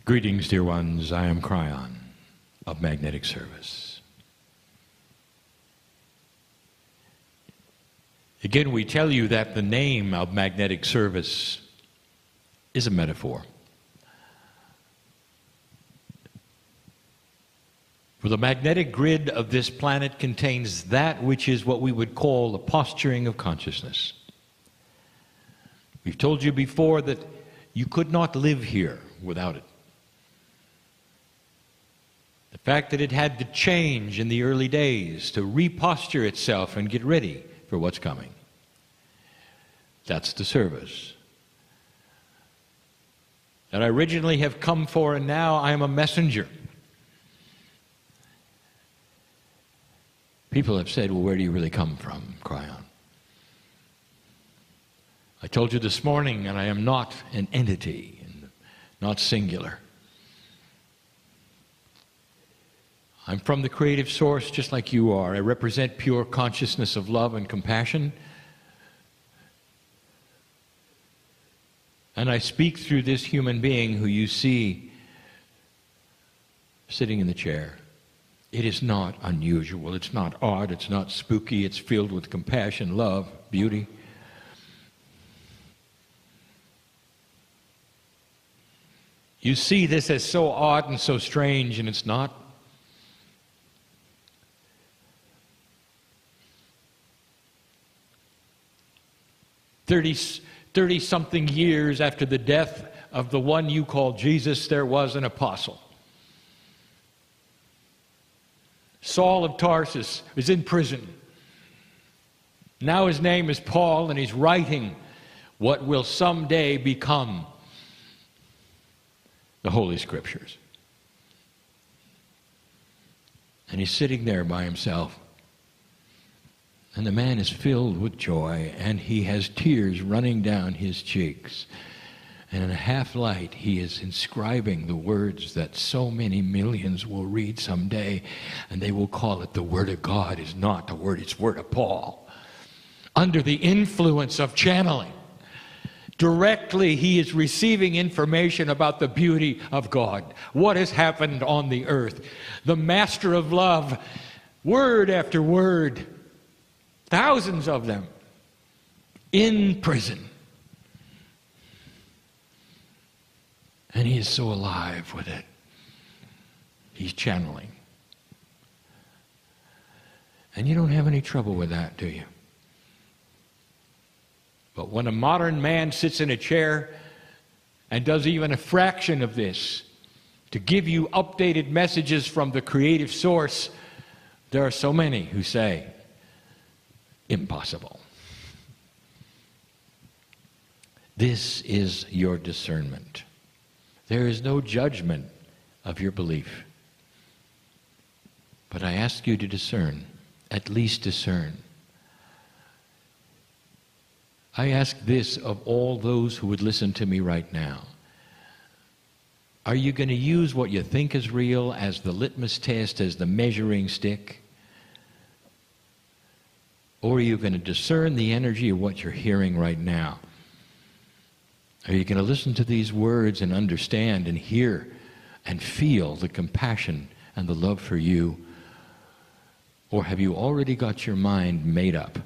Greetings, dear ones. I am Kryon of Magnetic Service. Again, we tell you that the name of Magnetic Service is a metaphor. For the magnetic grid of this planet contains that which is what we would call the posturing of consciousness. We've told you before that you could not live here without it. The fact that it had to change in the early days to reposture itself and get ready for what's coming. That's the service that I originally have come for, and now I am a messenger. People have said, well, where do you really come from, Kryon? I told you this morning, and I am not an entity, and not singular. I'm from the creative source just like you are. I represent pure consciousness of love and compassion. And I speak through this human being who you see sitting in the chair. It is not unusual. It's not odd. It's not spooky. It's filled with compassion, love, beauty. You see this as so odd and so strange, and it's not. Thirty-something years after the death of the one you call Jesus, there was an apostle. Saul of Tarsus is in prison. Now his name is Paul, and he's writing what will someday become the Holy Scriptures. And he's sitting there by himself. And the man is filled with joy, and he has tears running down his cheeks. And in a half light, he is inscribing the words that so many millions will read someday, and they will call it the Word of God. Is not the Word, it's Word of Paul. Under the influence of channeling, directly he is receiving information about the beauty of God. What has happened on the earth? The Master of Love, word after word, thousands of them, in prison. And he is so alive with it. He's channeling. And you don't have any trouble with that, do you? But when a modern man sits in a chair and does even a fraction of this to give you updated messages from the creative source, there are so many who say, impossible. This is your discernment. There is no judgment of your belief. But I ask you to discern, at least discern. I ask this of all those who would listen to me right now. Are you going to use what you think is real as the litmus test, as the measuring stick? Or are you going to discern the energy of what you're hearing right now? Are you going to listen to these words and understand and hear and feel the compassion and the love for you? Or have you already got your mind made up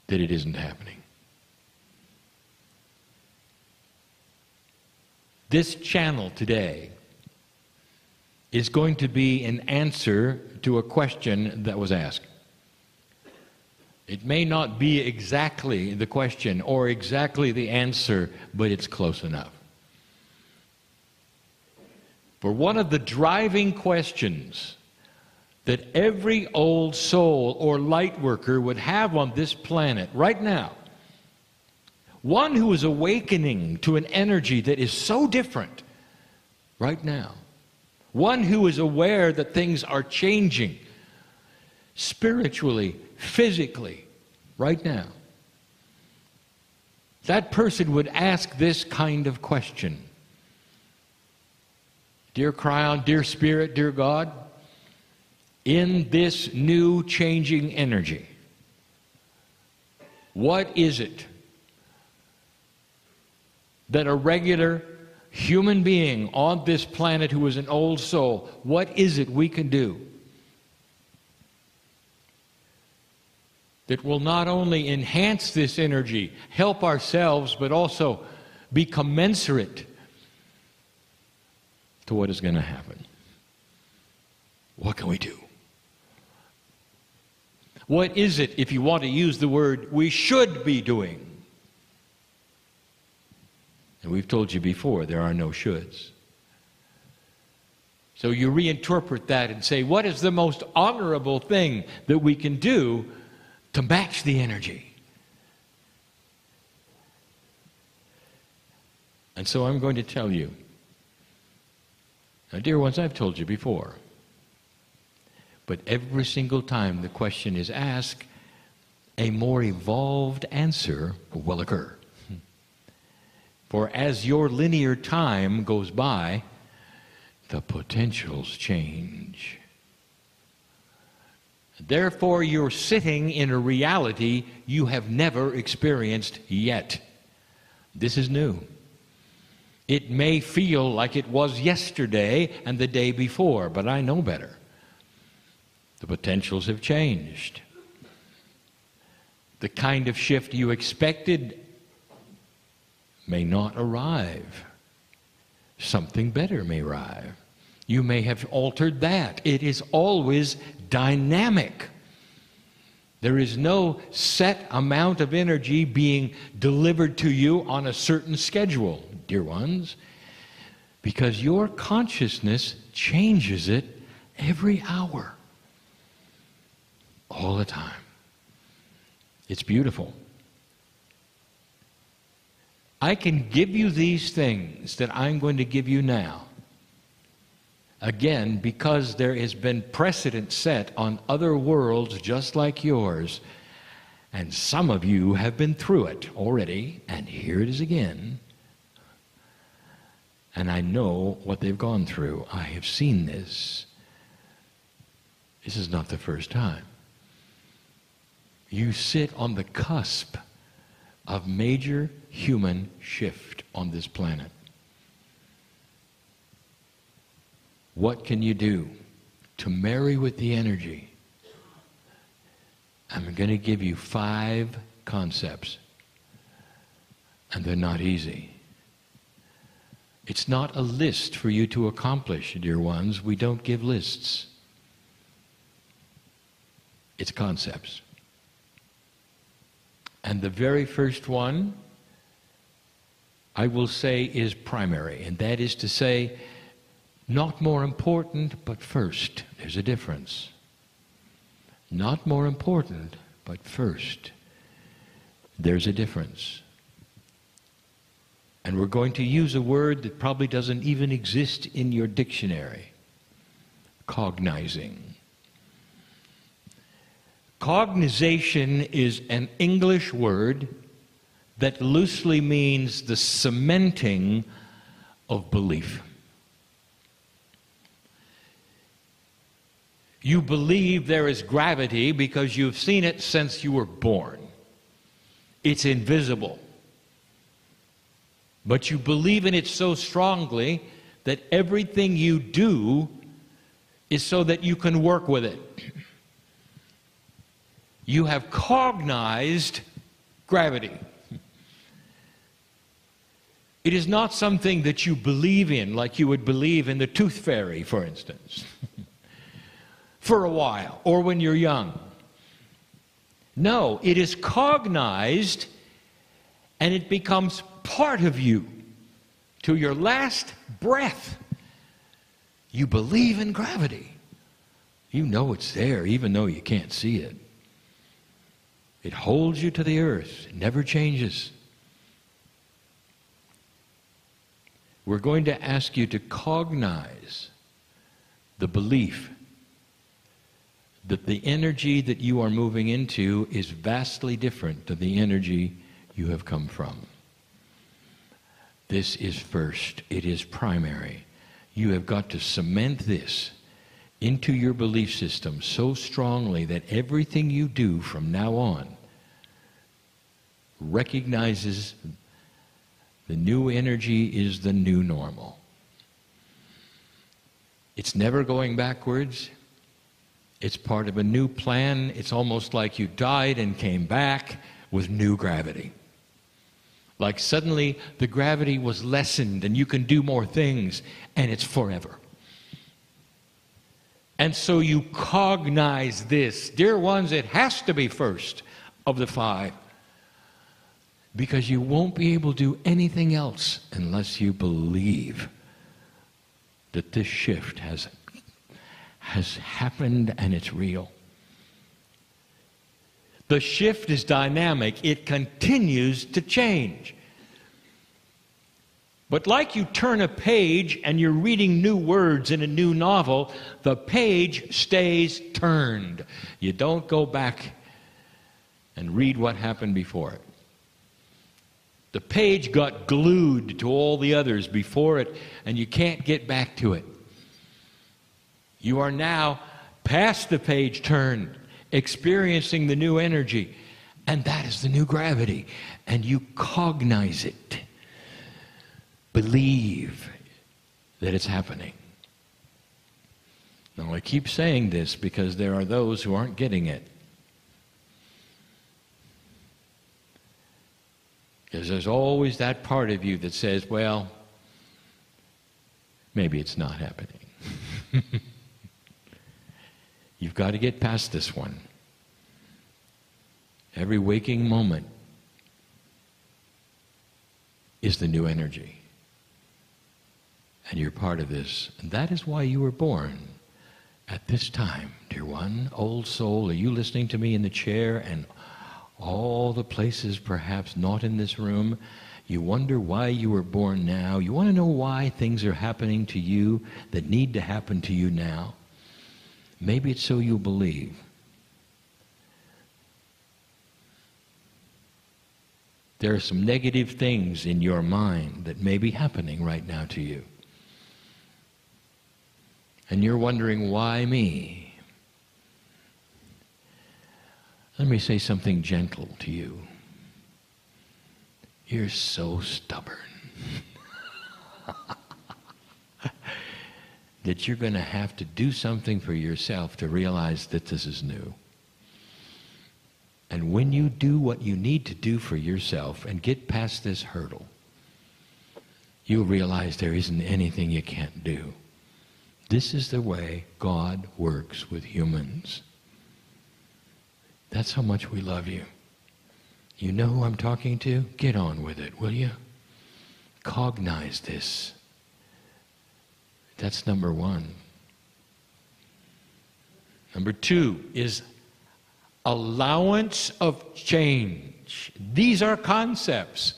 that it isn't happening? This channel today is going to be an answer to a question that was asked. It may not be exactly the question or exactly the answer, but it's close enough. For one of the driving questions that every old soul or light worker would have on this planet right now, one who is awakening to an energy that is so different right now, one who is aware that things are changing spiritually, physically, right now, that person would ask this kind of question. Dear Kryon, dear Spirit, dear God, in this new changing energy, what is it that a regular human being on this planet who is an old soul, what is it we can do that will not only enhance this energy, help ourselves, but also be commensurate to what is going to happen? What can we do? What is it, if you want to use the word, we should be doing? And we've told you before, there are no shoulds. So you reinterpret that and say, what is the most honorable thing that we can do to match the energy? And so I'm going to tell you. Now, dear ones, I've told you before. But every single time the question is asked, a more evolved answer will occur. For as your linear time goes by, the potentials change. Therefore, you're sitting in a reality you have never experienced yet. This is new. It may feel like it was yesterday and the day before, but I know better. The potentials have changed. The kind of shift you expected may not arrive. Something better may arrive. You may have altered that. It is always dynamic. There is no set amount of energy being delivered to you on a certain schedule, dear ones, because your consciousness changes it every hour, all the time. It's beautiful. I can give you these things that I'm going to give you now. Again, because there has been precedent set on other worlds just like yours, and some of you have been through it already, and here it is again. And I know what they've gone through. I have seen this. This is not the first time. You sit on the cusp of major human shift on this planet. What can you do to marry with the energy? I'm going to give you 5 concepts, and they're not easy. It's not a list for you to accomplish, dear ones. We don't give lists. It's concepts. And the very first one, I will say, is primary, and that is to say, not more important, but first. There's a difference. Not more important, but first. There's a difference. And we're going to use a word that probably doesn't even exist in your dictionary. Cognizing. Cognization is an English word that loosely means the cementing of belief. You believe there is gravity because you've seen it since you were born. It's invisible. But you believe in it so strongly that everything you do is so that you can work with it. You have cognized gravity. It is not something that you believe in, like you would believe in the tooth fairy, for instance, for a while, or when you're young. No, it is cognized, and it becomes part of you to your last breath. You believe in gravity. You know it's there, even though you can't see it. It holds you to the earth. It never changes. We're going to ask you to cognize the belief that the energy that you are moving into is vastly different than the energy you have come from. This is first. It is primary. You have got to cement this into your belief system so strongly that everything you do from now on recognizes The new energy is the new normal. It's never going backwards. It's part of a new plan. It's almost like you died and came back with new gravity. Like suddenly the gravity was lessened and you can do more things, and it's forever. And so you cognize this. Dear ones, it has to be first of the 5. Because you won't be able to do anything else unless you believe that this shift has happened and it's real. The shift is dynamic. It continues to change. But like you turn a page and you're reading new words in a new novel, the page stays turned. You don't go back and read what happened before it. The page got glued to all the others before it, and you can't get back to it. You are now past the page turned, experiencing the new energy, and that is the new gravity, and you cognize it. Believe that it's happening. Now, I keep saying this because there are those who aren't getting it. Because there's always that part of you that says, well, maybe it's not happening. You've got to get past this one. Every waking moment is the new energy. And you're part of this. And that is why you were born at this time, dear one. Old soul, are you listening to me in the chair and all the places perhaps not in this room? You wonder why you were born now. You want to know why things are happening to you that need to happen to you now. Maybe it's so you believe. There are some negative things in your mind that may be happening right now to you. And you're wondering, why me? Let me say something gentle to you. You're so stubborn that you're going to have to do something for yourself to realize that this is new. And when you do what you need to do for yourself and get past this hurdle, you'll realize there isn't anything you can't do. This is the way God works with humans. That's how much we love you. You know who I'm talking to? Get on with it, will you? Cognize this. That's number 1. Number 2 is allowance of change. These are concepts.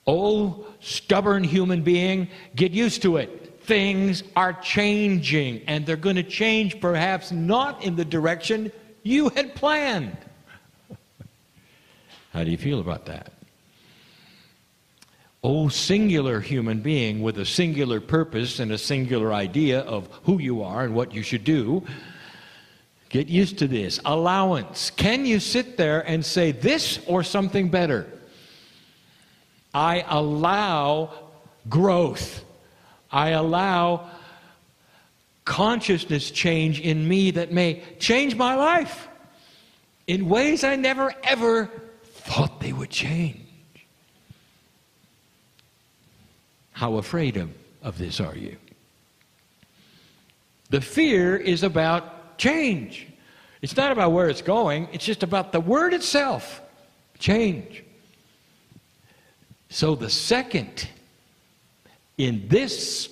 Oh, stubborn human being, get used to it. Things are changing, and they're going to change perhaps not in the direction you had planned. How do you feel about that? Oh, singular human being with a singular purpose and a singular idea of who you are and what you should do, get used to this. Allowance. Can you sit there and say this or something better? I allow growth. I allow consciousness change in me that may change my life in ways I never ever thought they would change. How afraid of this are you? The fear is about change. It's not about where it's going. It's just about the word itself. Change. So the second in this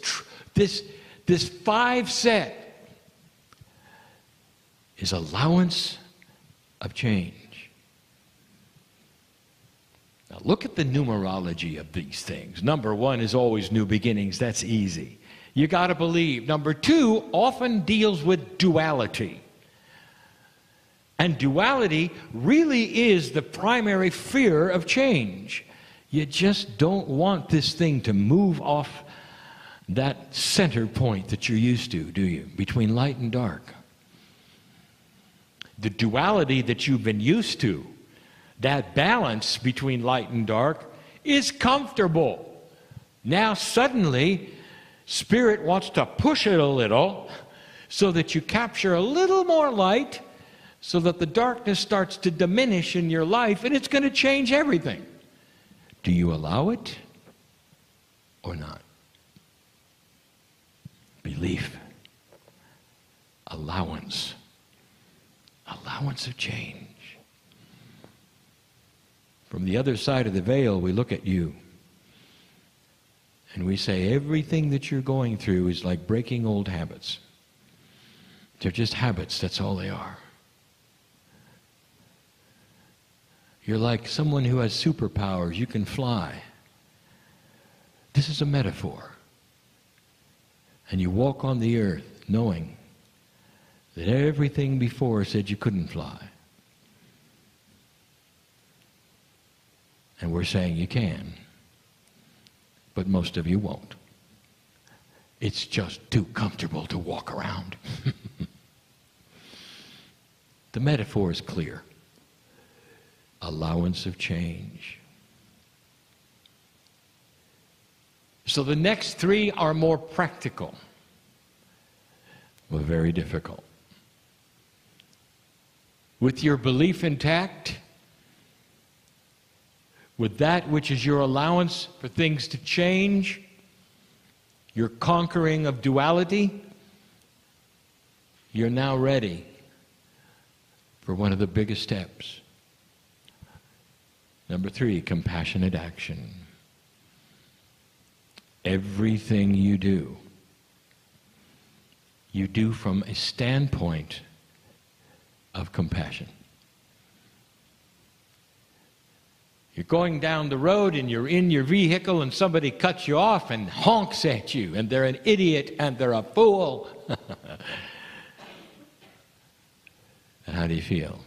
5 set is allowance of change. Now look at the numerology of these things. Number 1 is always new beginnings. That's easy. You got to believe. Number 2 often deals with duality. And duality really is the primary fear of change. You just don't want this thing to move off that center point that you're used to, do you? Between light and dark. The duality that you've been used to, that balance between light and dark, is comfortable. Now suddenly, Spirit wants to push it a little so that you capture a little more light, so that the darkness starts to diminish in your life, and it's going to change everything. Do you allow it or not? Belief. Allowance. Allowance of change. From the other side of the veil, we look at you and we say everything that you're going through is like breaking old habits. They're just habits, that's all they are. You're like someone who has superpowers. You can fly. This is a metaphor. And you walk on the earth knowing that everything before said you couldn't fly. And we're saying you can. But most of you won't. It's just too comfortable to walk around. The metaphor is clear. Allowance of change. So the next three are more practical, but very difficult. With your belief intact, with that which is your allowance for things to change, your conquering of duality, you're now ready for one of the biggest steps. Number 3, compassionate action. Everything you do from a standpoint of compassion. You're going down the road and you're in your vehicle and somebody cuts you off and honks at you and they're an idiot and they're a fool. And how do you feel?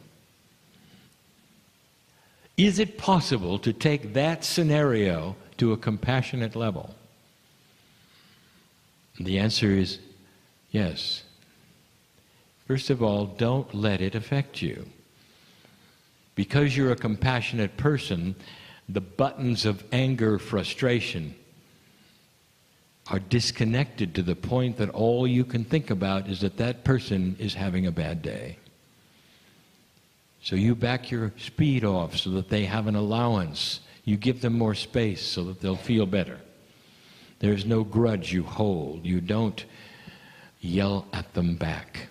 Is it possible to take that scenario to a compassionate level? The answer is yes. First of all, don't let it affect you. Because you're a compassionate person, the buttons of anger, frustration are disconnected to the point that all you can think about is that that person is having a bad day. So you back your speed off so that they have an allowance. You give them more space so that they'll feel better. There's no grudge you hold. You don't yell at them back.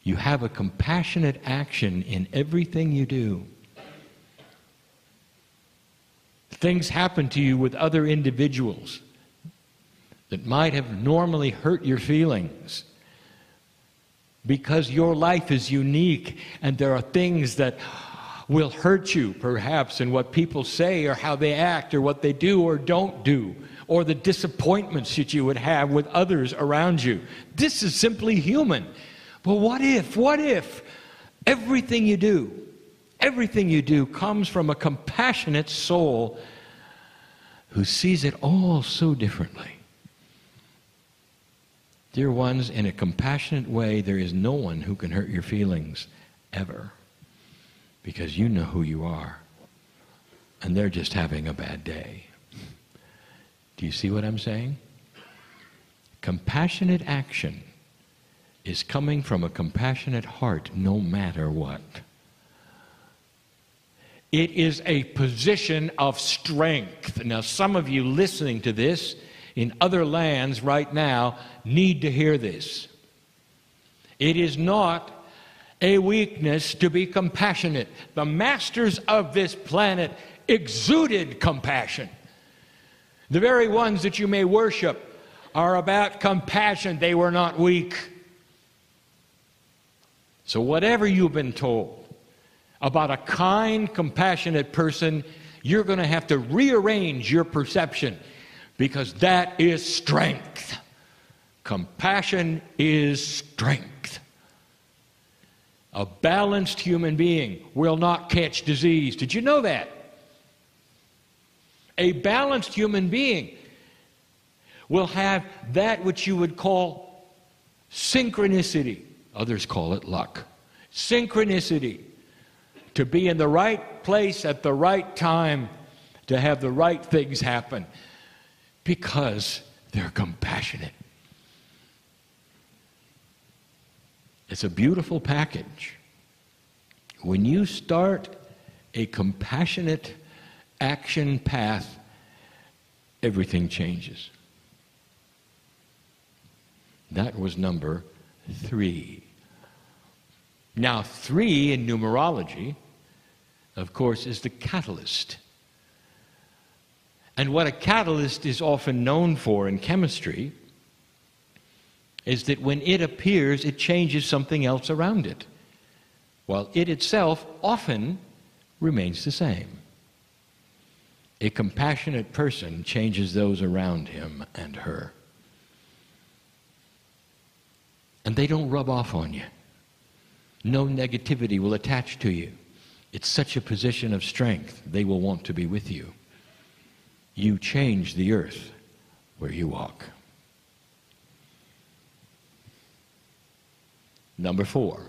You have a compassionate action in everything you do. Things happen to you with other individuals that might have normally hurt your feelings because your life is unique and there are things that will hurt you perhaps in what people say or how they act or what they do or don't do or the disappointments that you would have with others around you. This is simply human. But what if everything you do comes from a compassionate soul who sees it all so differently? Dear ones, in a compassionate way, there is no one who can hurt your feelings ever, because you know who you are, and they're just having a bad day. Do you see what I'm saying? Compassionate action is coming from a compassionate heart no matter what. It is a position of strength. Now, some of you listening to this in other lands right now need to hear this. It is not a weakness to be compassionate. The masters of this planet exuded compassion. The very ones that you may worship are about compassion. They were not weak. So whatever you've been told about a kind, compassionate person, you're going to have to rearrange your perception, because that is strength. Compassion is strength. A balanced human being will not catch disease. Did you know that? A balanced human being will have that which you would call synchronicity. Others call it luck. Synchronicity. To be in the right place at the right time to have the right things happen because they're compassionate. It's a beautiful package. When you start a compassionate action path, everything changes. That was number 3. Now, 3 in numerology, of course, is the catalyst. And what a catalyst is often known for in chemistry is that when it appears, it changes something else around it, while it itself often remains the same. A compassionate person changes those around him and her. And they don't rub off on you. No negativity will attach to you. It's such a position of strength, they will want to be with you. You change the earth where you walk. Number 4,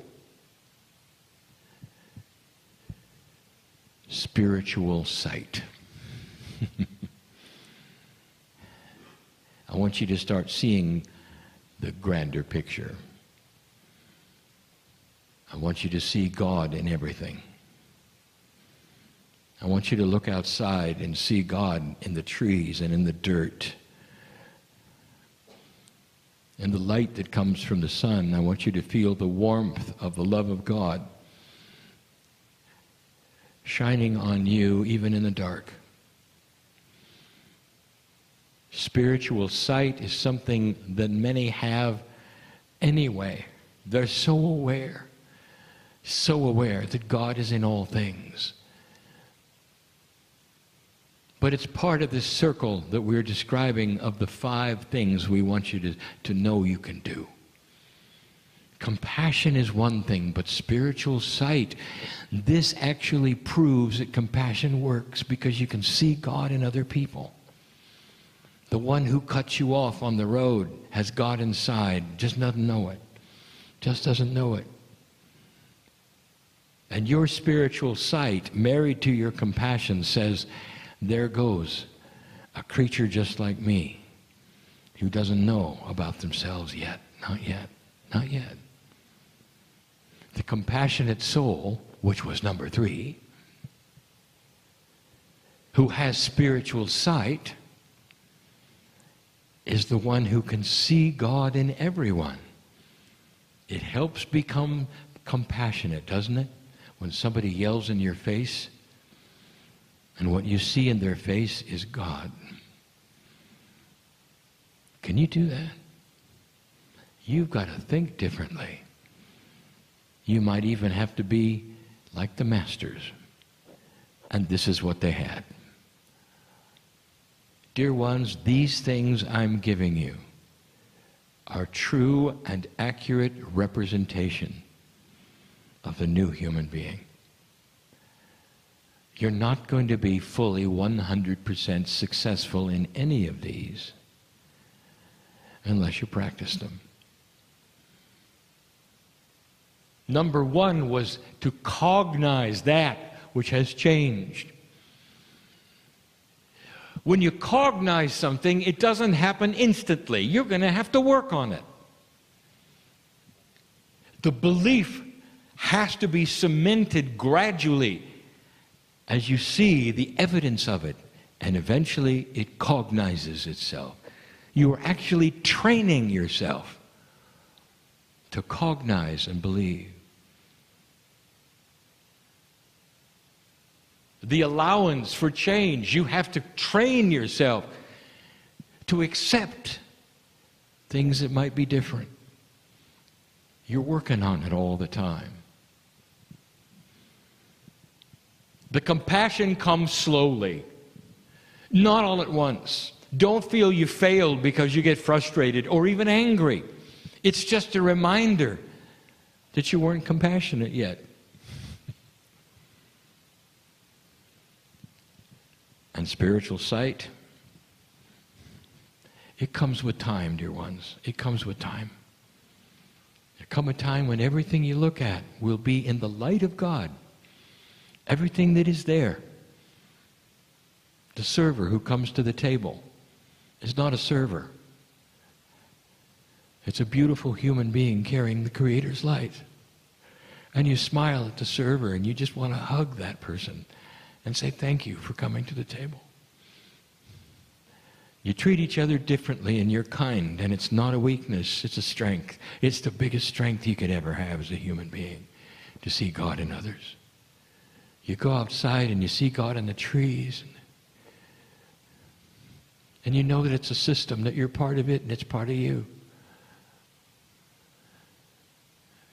spiritual sight. I want you to start seeing the grander picture. I want you to see God in everything. I want you to look outside and see God in the trees and in the dirt. And the light that comes from the sun, I want you to feel the warmth of the love of God shining on you even in the dark. Spiritual sight is something that many have anyway. They're so aware that God is in all things. But it's part of this circle that we're describing of the 5 things we want you to know you can do. Compassion is one thing, but spiritual sight, this actually proves that compassion works because you can see God in other people. The one who cuts you off on the road has God inside, just doesn't know it. Just doesn't know it. And your spiritual sight, married to your compassion, says, there goes a creature just like me who doesn't know about themselves yet. Not yet. Not yet. The compassionate soul, which was number 3, who has spiritual sight, is the one who can see God in everyone. It helps become compassionate, doesn't it? When somebody yells in your face, and what you see in their face is God. Can you do that? You've got to think differently. You might even have to be like the masters. And this is what they had. Dear ones, these things I'm giving you are true and accurate representation of the new human being. You're not going to be fully 100% successful in any of these unless you practice them. Number 1 was to cognize that which has changed. When you cognize something, it doesn't happen instantly. You're going to have to work on it. The belief has to be cemented gradually as you see the evidence of it, and eventually it cognizes itself. You are actually training yourself to cognize and believe. The allowance for change, you have to train yourself to accept things that might be different. You're working on it all the time. The compassion comes slowly, not all at once. Don't feel you failed because you get frustrated or even angry. It's just a reminder that you weren't compassionate yet. And spiritual sight, it comes with time, dear ones. It comes with time. There comes a time when everything you look at will be in the light of God. Everything that is there. The server who comes to the table is not a server. It's a beautiful human being carrying the Creator's light. And you smile at the server and you just want to hug that person and say thank you for coming to the table. You treat each other differently and you're kind, and it's not a weakness, it's a strength. It's the biggest strength you could ever have as a human being, to see God in others. You go outside and you see God in the trees, and you know that it's a system, that you're part of it and it's part of you.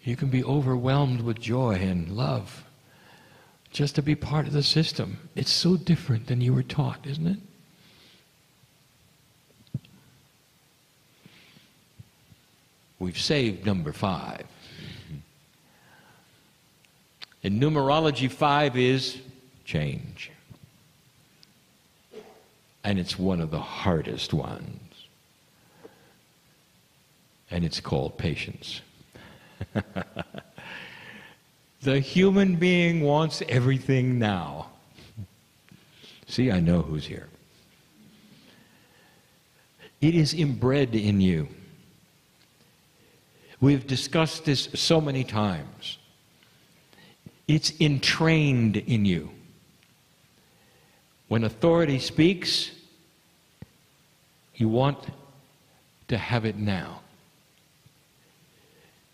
You can be overwhelmed with joy and love just to be part of the system. It's so different than you were taught, isn't it? We've saved number 5. In numerology, 5 is change. And it's one of the hardest ones. And it's called patience. The human being wants everything now. See, I know who's here. It is inbred in you. We've discussed this so many times. It's entrained in you. When authority speaks, you want to have it now.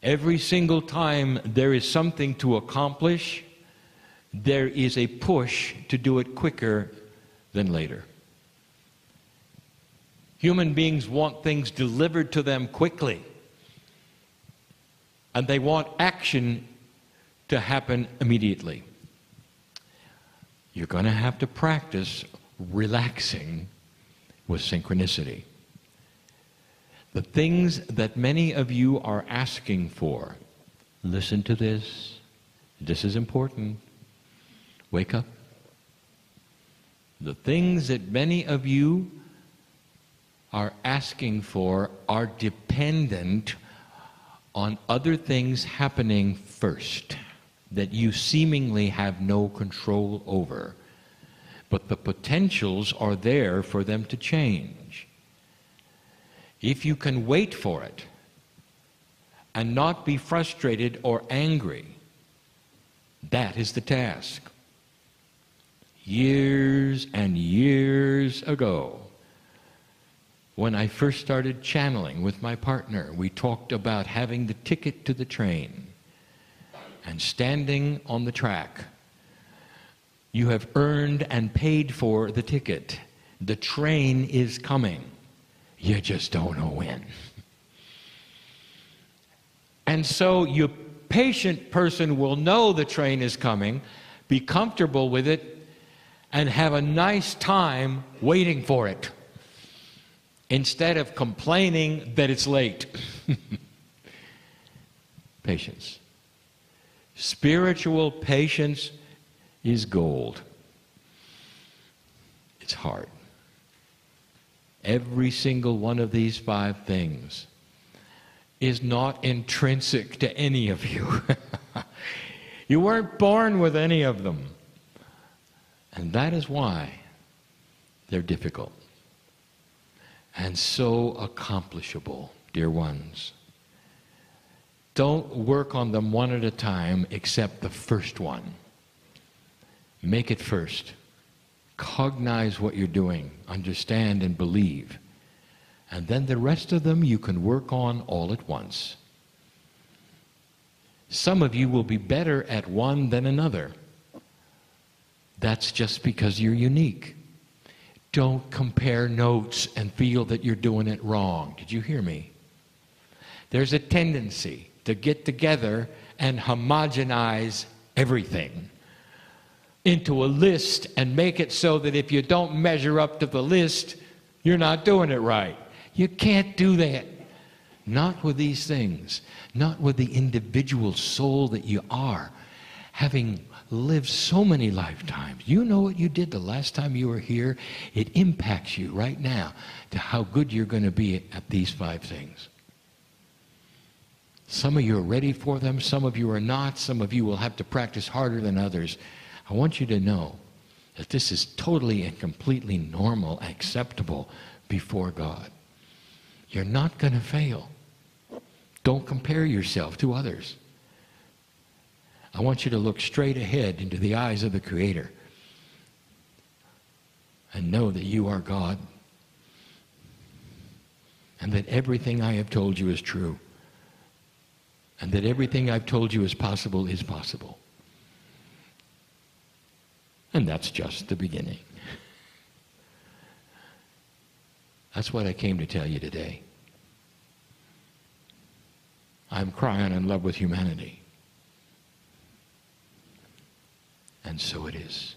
Every single time there is something to accomplish, there is a push to do it quicker than later. Human beings want things delivered to them quickly. And they want action to happen immediately. You're going to have to practice relaxing with synchronicity. The things that many of you are asking for, listen to this. This is important. Wake up. The things that many of you are asking for are dependent on other things happening first that you seemingly have no control over. But the potentials are there for them to change. If you can wait for it and not be frustrated or angry, that is the task. Years and years ago, when I first started channeling with my partner, we talked about having the ticket to the train and standing on the track. You have earned and paid for the ticket. The train is coming. You just don't know when. And so your patient person will know the train is coming, be comfortable with it, and have a nice time waiting for it, instead of complaining that it's late. Patience. Spiritual patience is gold. It's hard. Every single one of these 5 things is not intrinsic to any of you. You weren't born with any of them. And that is why they're difficult and so accomplishable, dear ones. Don't work on them one at a time except the first one. Make it first. Cognize what you're doing, understand and believe. And then the rest of them you can work on all at once. Some of you will be better at one than another. That's just because you're unique. Don't compare notes and feel that you're doing it wrong. Did you hear me? There's a tendency to get together and homogenize everything into a list and make it so that if you don't measure up to the list, you're not doing it right. You can't do that. Not with these things. Not with the individual soul that you are, having lived so many lifetimes. You know what you did the last time you were here. It impacts you right now to how good you're going to be at these 5 things. Some of you are ready for them, some of you are not, some of you will have to practice harder than others. I want you to know that this is totally and completely normal, acceptable before God. You're not going to fail. Don't compare yourself to others. I want you to look straight ahead into the eyes of the Creator and know that you are God and that everything I have told you is true and that everything I've told you is possible is possible. And that's just the beginning. That's what I came to tell you today. I'm Kryon in love with humanity. And so it is.